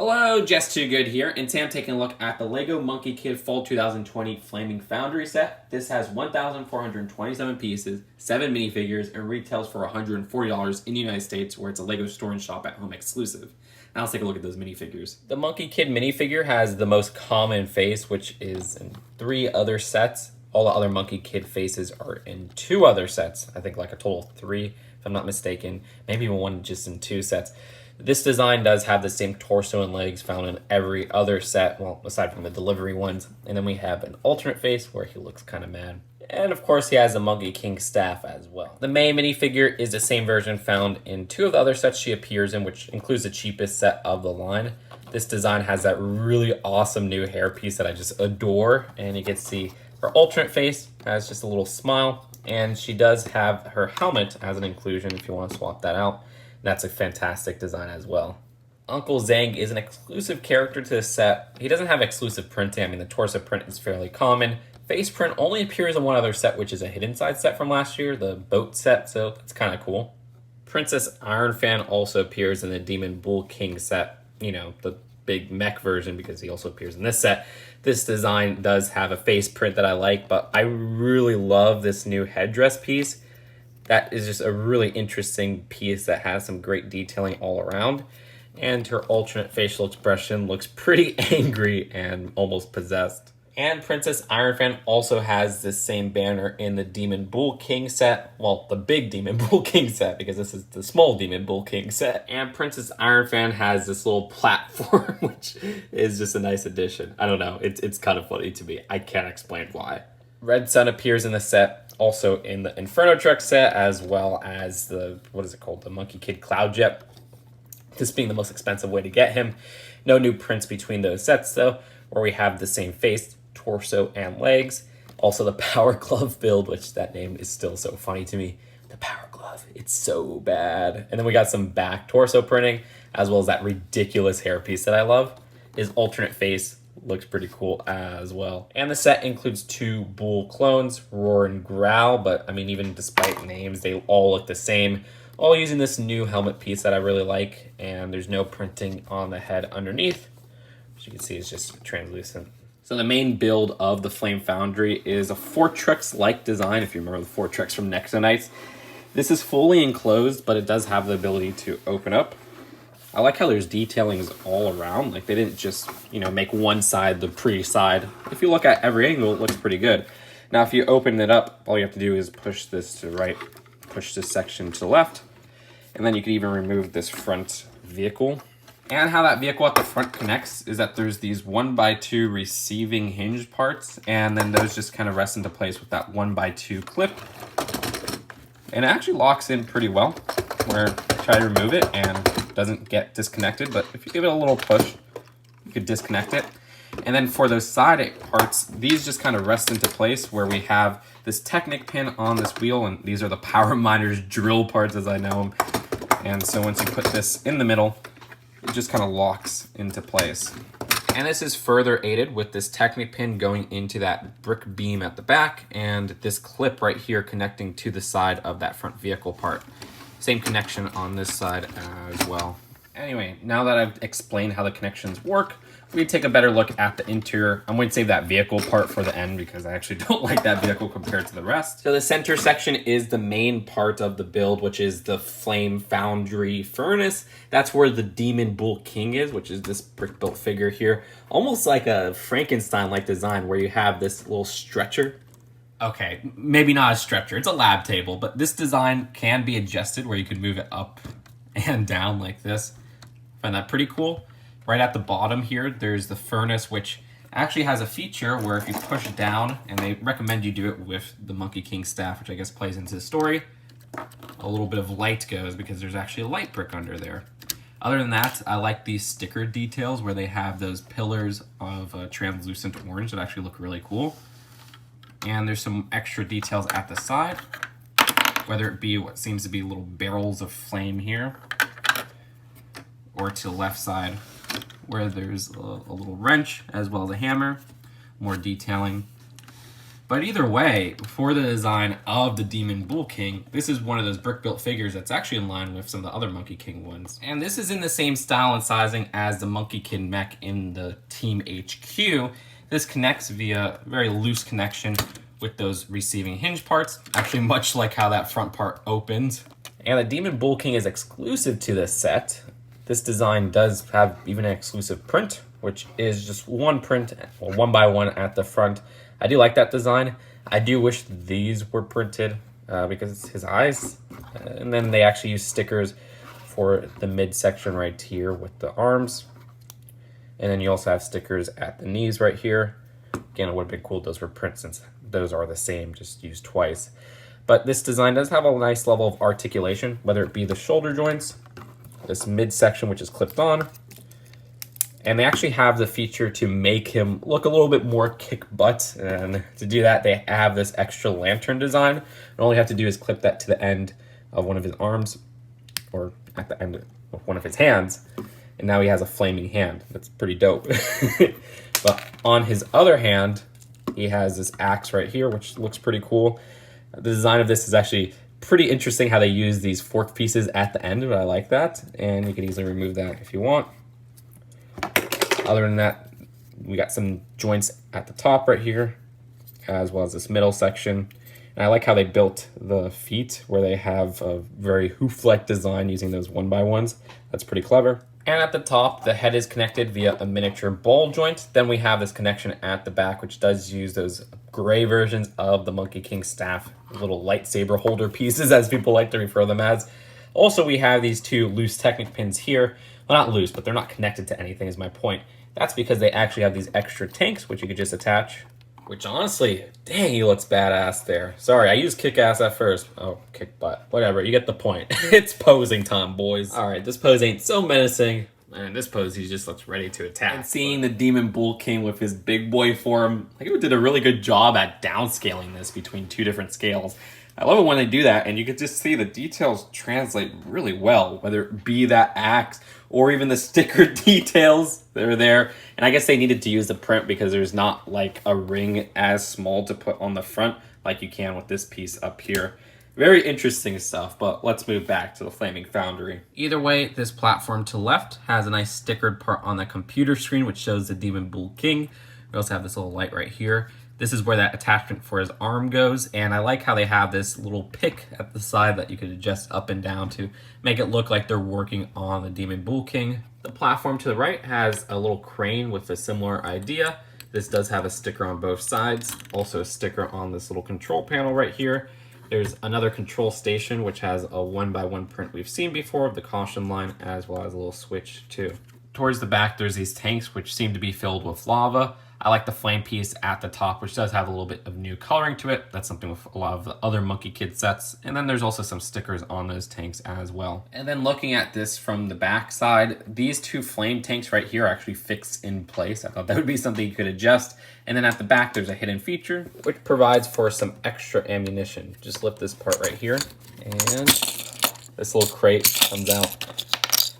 Hello, Just Too Good here, and today I'm taking a look at the LEGO Monkie Kid Fall 2020 Flaming Foundry set. This has 1,427 pieces, 7 minifigures, and retails for $140 in the United States, where it's a LEGO store and shop at home exclusive. Now let's take a look at those minifigures. The Monkie Kid minifigure has the most common face, which is in 3 other sets. All the other Monkie Kid faces are in 2 other sets. I think like a total of 3, if I'm not mistaken. Maybe even one just in 2 sets. This design does have the same torso and legs found in every other set, well, aside from the delivery ones. And then we have an alternate face where he looks kind of mad. And of course he has a Monkey King staff as well. The May minifigure is the same version found in 2 of the other sets she appears in, which includes the cheapest set of the line. This design has that really awesome new hairpiece that I just adore. And you can see her alternate face has just a little smile. And she does have her helmet as an inclusion if you want to swap that out. That's a fantastic design as well. Uncle Zang is an exclusive character to this set. He doesn't have exclusive printing. I mean, the torso print is fairly common. Face print only appears in one other set, which is a hidden side set from last year, the boat set, so that's kind of cool. Princess Iron Fan also appears in the Demon Bull King set, you know, the big mech version, because he also appears in this set. This design does have a face print that I like, but I really love this new headdress piece. That is just a really interesting piece that has some great detailing all around. And her alternate facial expression looks pretty angry and almost possessed. And Princess Iron Fan also has this same banner in the Demon Bull King set. Well, the big Demon Bull King set, because this is the small Demon Bull King set. And Princess Iron Fan has this little platform, which is just a nice addition. I don't know, it's kind of funny to me. I can't explain why. Red Sun appears in the set, also in the Inferno Truck set, as well as the, what is it called, the Monkie Kid Cloud Jet. This being the most expensive way to get him. No new prints between those sets, though, where we have the same face, torso, and legs. Also the Power Glove build, which that name is still so funny to me. The Power Glove, it's so bad. And then we got some back torso printing, as well as that ridiculous hairpiece that I love. His alternate face looks pretty cool as well. And the set includes 2 bull clones, Roar and Growl, but I mean, even despite names, they all look the same. All using this new helmet piece that I really like, and there's no printing on the head underneath. As you can see, it's just translucent. So the main build of the Flame Foundry is a Fortrex-like design, if you remember the Fortrex from Nexonites. This is fully enclosed, but it does have the ability to open up. I like how there's detailings all around. Like, they didn't just, you know, make one side the pretty side. If you look at every angle, it looks pretty good. Now, if you open it up, all you have to do is push this to the right, push this section to the left, and then you can even remove this front vehicle. And how that vehicle at the front connects is that there's these 1x2 receiving hinge parts, and then those just kind of rest into place with that 1x2 clip. And it actually locks in pretty well, where try to remove it and doesn't get disconnected, but if you give it a little push, you could disconnect it. And then for those side parts, these just kind of rest into place where we have this Technic pin on this wheel, and these are the Power Miners drill parts as I know them. And so once you put this in the middle, it just kind of locks into place. And this is further aided with this Technic pin going into that brick beam at the back, and this clip right here connecting to the side of that front vehicle part. Same connection on this side as well. Anyway, now that I've explained how the connections work, we take a better look at the interior. I'm going to save that vehicle part for the end because I actually don't like that vehicle compared to the rest. So the center section is the main part of the build, which is the Flame Foundry furnace. That's where the Demon Bull King is, which is this brick-built figure here. Almost like a Frankenstein-like design where you have this little stretcher. Okay, maybe not a stretcher, it's a lab table, but this design can be adjusted where you could move it up and down like this. Find that pretty cool. Right at the bottom here, there's the furnace, which actually has a feature where if you push down, and they recommend you do it with the Monkey King staff, which I guess plays into the story, a little bit of light goes because there's actually a light brick under there. Other than that, I like these sticker details where they have those pillars of translucent orange that actually look really cool. And there's some extra details at the side, whether it be what seems to be little barrels of flame here, or to the left side, where there's a little wrench as well as a hammer, more detailing. But either way, for the design of the Demon Bull King, this is one of those brick-built figures that's actually in line with some of the other Monkey King ones. And this is in the same style and sizing as the Monkey Kid mech in the Team HQ. This connects via a very loose connection with those receiving hinge parts, actually much like how that front part opens. And the Demon Bull King is exclusive to this set. This design does have even an exclusive print, which is just one print, or 1x1 at the front. I do like that design. I do wish these were printed because it's his eyes. And then they actually use stickers for the midsection right here with the arms. And then you also have stickers at the knees right here. Again, it would have been cool if those were print since those are the same, just used twice. But this design does have a nice level of articulation, whether it be the shoulder joints, this midsection which is clipped on, and they actually have the feature to make him look a little bit more kick butt. And to do that, they have this extra lantern design. And all you have to do is clip that to the end of one of his arms, or at the end of one of his hands. And now he has a flaming hand. That's pretty dope. But on his other hand, he has this axe right here, which looks pretty cool. The design of this is actually pretty interesting, how they use these fork pieces at the end, but I like that. And you can easily remove that if you want. Other than that, we got some joints at the top right here, as well as this middle section. And I like how they built the feet, where they have a very hoof-like design using those 1x1s. That's pretty clever. And at the top, the head is connected via a miniature ball joint. Then we have this connection at the back, which does use those gray versions of the Monkey King staff, little lightsaber holder pieces, as people like to refer them as. Also, we have these two loose Technic pins here. Well, not loose, but they're not connected to anything is my point. That's because they actually have these extra tanks, which you could just attach. Which honestly, dang, he looks badass there. Sorry, I used kick-ass at first. Oh, kick butt. Whatever, you get the point. It's posing time, boys. All right, this pose ain't so menacing. And in this pose, he just looks ready to attack. And seeing the Demon Bull King with his big boy form, I think it did a really good job at downscaling this between two different scales. I love it when they do that, and you can just see the details translate really well, whether it be that axe or even the sticker details that are there. And I guess they needed to use the print because there's not like a ring as small to put on the front like you can with this piece up here. Very interesting stuff, but let's move back to the Flaming Foundry. Either way, this platform to the left has a nice stickered part on the computer screen, which shows the Demon Bull King. We also have this little light right here. This is where that attachment for his arm goes, and I like how they have this little pick at the side that you could adjust up and down to make it look like they're working on the Demon Bull King. The platform to the right has a little crane with a similar idea. This does have a sticker on both sides, also a sticker on this little control panel right here. There's another control station which has a 1x1 print we've seen before of the caution line, as well as a little switch too. Towards the back, there's these tanks which seem to be filled with lava. I like the flame piece at the top, which does have a little bit of new coloring to it. That's something with a lot of the other Monkey Kid sets. And then there's also some stickers on those tanks as well. And then looking at this from the back side, these two flame tanks right here are actually fixed in place. I thought that would be something you could adjust. And then at the back, there's a hidden feature, which provides for some extra ammunition. Just lift this part right here, and this little crate comes out.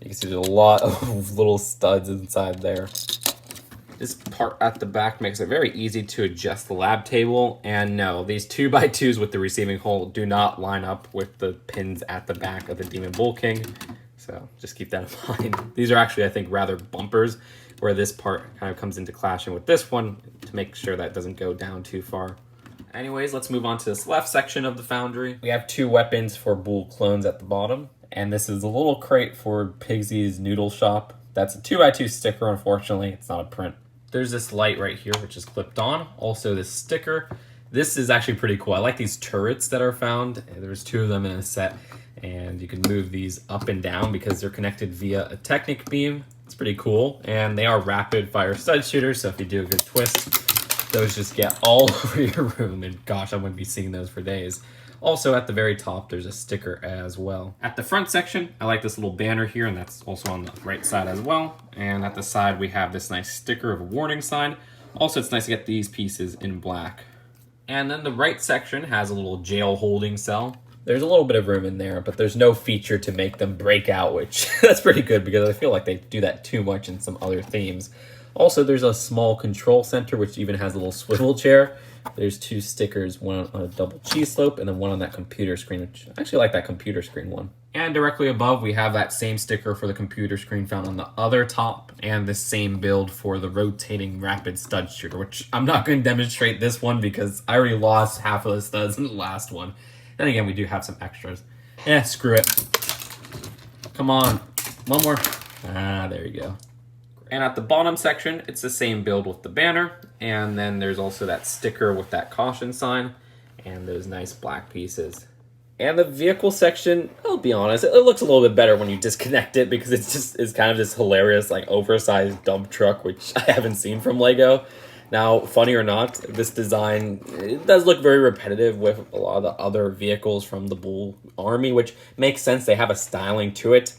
You can see there's a lot of little studs inside there. This part at the back makes it very easy to adjust the lab table. And no, these 2x2s with the receiving hole do not line up with the pins at the back of the Demon Bull King. So just keep that in mind. These are actually, I think, rather bumpers, where this part kind of comes into clashing with this one to make sure that doesn't go down too far. Anyways, let's move on to this left section of the foundry. We have two weapons for Bull clones at the bottom. And this is a little crate for Pigsy's Noodle Shop. That's a 2x2 sticker, unfortunately. It's not a print. There's this light right here, which is clipped on. Also this sticker. This is actually pretty cool. I like these turrets that are found. There's two of them in a set, and you can move these up and down because they're connected via a Technic beam. It's pretty cool, and they are rapid fire stud shooters, so if you do a good twist, those just get all over your room, and gosh, I wouldn't be seeing those for days. Also, at the very top, there's a sticker as well. At the front section, I like this little banner here, and that's also on the right side as well. And at the side, we have this nice sticker of a warning sign. Also, it's nice to get these pieces in black. And then the right section has a little jail holding cell. There's a little bit of room in there, but there's no feature to make them break out, which that's pretty good because I feel like they do that too much in some other themes. Also, there's a small control center, which even has a little swivel chair. There's 2 stickers, one on a double cheese slope and then one on that computer screen, which I actually like that computer screen one. And directly above, we have that same sticker for the computer screen found on the other top, and the same build for the rotating rapid stud shooter, which I'm not going to demonstrate this one because I already lost half of the studs in the last one. Then again, we do have some extras. Screw it. Come on. One more. There you go. And at the bottom section, it's the same build with the banner. And then there's also that sticker with that caution sign and those nice black pieces. And the vehicle section, I'll be honest, it looks a little bit better when you disconnect it because it's kind of this hilarious, like, oversized dump truck, which I haven't seen from LEGO. Now, funny or not, this design, it does look very repetitive with a lot of the other vehicles from the Bull Army, which makes sense. They have a styling to it.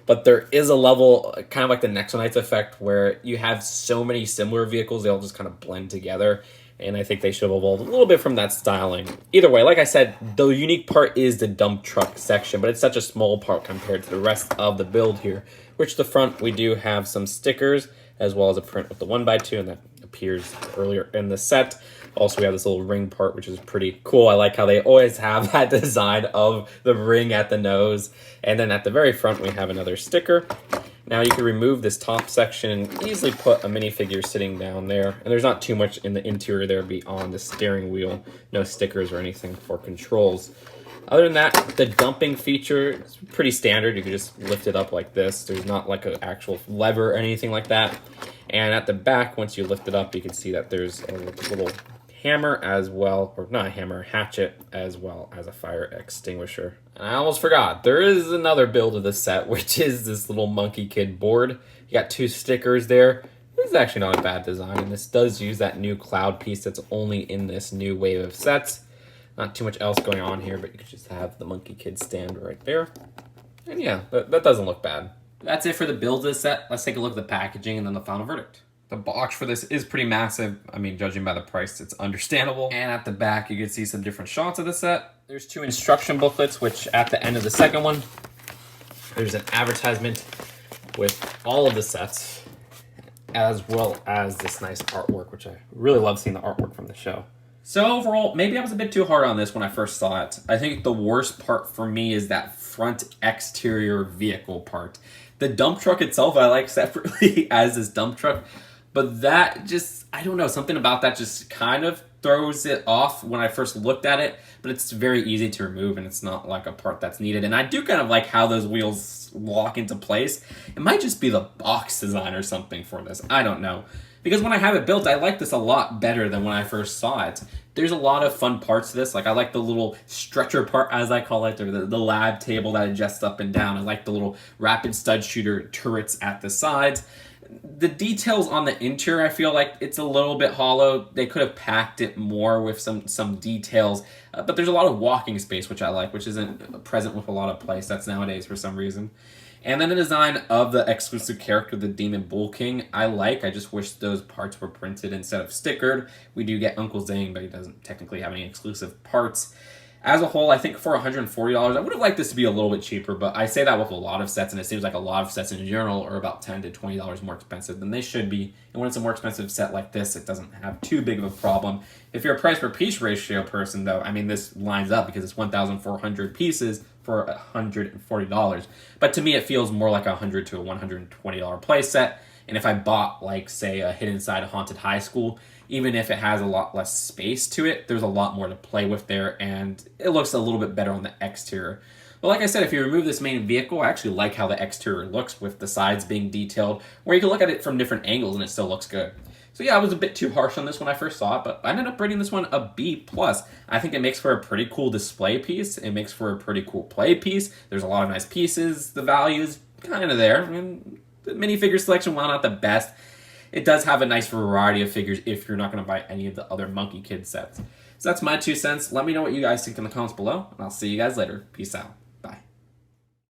But there is a level, kind of like the Nexonites effect, where you have so many similar vehicles, they all just kind of blend together. And I think they should have evolved a little bit from that styling. Either way, like I said, the unique part is the dump truck section, but it's such a small part compared to the rest of the build here. Which the front, we do have some stickers, as well as a print with the 1x2, and that appears earlier in the set. Also, we have this little ring part, which is pretty cool. I like how they always have that design of the ring at the nose. And then at the very front, we have another sticker. Now you can remove this top section and easily put a minifigure sitting down there. And there's not too much in the interior there beyond the steering wheel. No stickers or anything for controls. Other than that, the dumping feature is pretty standard. You can just lift it up like this. There's not like an actual lever or anything like that. And at the back, once you lift it up, you can see that there's a little hammer as well, or not a hammer, a hatchet, as well as a fire extinguisher. And I almost forgot, there is another build of the set, which is this little Monkey Kid board. You got 2 stickers there. This is actually not a bad design, and this does use that new cloud piece that's only in this new wave of sets. Not too much else going on here, but you could just have the Monkey Kid stand right there. And yeah, that doesn't look bad. That's it for the build of the set. Let's take a look at the packaging and then the final verdict. The box for this is pretty massive. I mean, judging by the price, it's understandable. And at the back, you can see some different shots of the set. There's 2 instruction booklets, which at the end of the second one, there's an advertisement with all of the sets, as well as this nice artwork, which I really love seeing the artwork from the show. So overall, maybe I was a bit too hard on this when I first saw it. I think the worst part for me is that front exterior vehicle part. The dump truck itself, I like separately as this dump truck. But that just, I don't know, something about that just kind of throws it off when I first looked at it. But it's very easy to remove, and it's not like a part that's needed. And I do kind of like how those wheels lock into place. It might just be the box design or something for this. I don't know. Because when I have it built, I like this a lot better than when I first saw it. There's a lot of fun parts to this. Like, I like the little stretcher part, as I call it, or the lab table that adjusts up and down. I like the little rapid stud shooter turrets at the sides. The details on the interior, I feel like it's a little bit hollow. They could have packed it more with some details. But there's a lot of walking space, which I like, which isn't present with a lot of play sets nowadays for some reason. And then the design of the exclusive character, the Demon Bull King, I like. I just wish those parts were printed instead of stickered. We do get Uncle Zane, but he doesn't technically have any exclusive parts. As a whole, I think for $140, I would have liked this to be a little bit cheaper, but I say that with a lot of sets, and it seems like a lot of sets in general are about $10 to $20 more expensive than they should be. And when it's a more expensive set like this, it doesn't have too big of a problem. If you're a price per piece ratio person, though, I mean, this lines up because it's 1,400 pieces for $140. But to me, it feels more like a $100 to $120 play set. And if I bought, like, say, a Hidden Side Haunted High School, even if it has a lot less space to it, there's a lot more to play with there, and it looks a little bit better on the exterior. But like I said, if you remove this main vehicle, I actually like how the exterior looks with the sides being detailed, where you can look at it from different angles and it still looks good. So yeah, I was a bit too harsh on this when I first saw it, but I ended up rating this one a B+. I think it makes for a pretty cool display piece. It makes for a pretty cool play piece. There's a lot of nice pieces. The value's kind of there. I mean, the minifigure selection, while not the best, it does have a nice variety of figures if you're not going to buy any of the other Monkey Kid sets. So that's my 2 cents. Let me know what you guys think in the comments below, and I'll see you guys later. Peace out.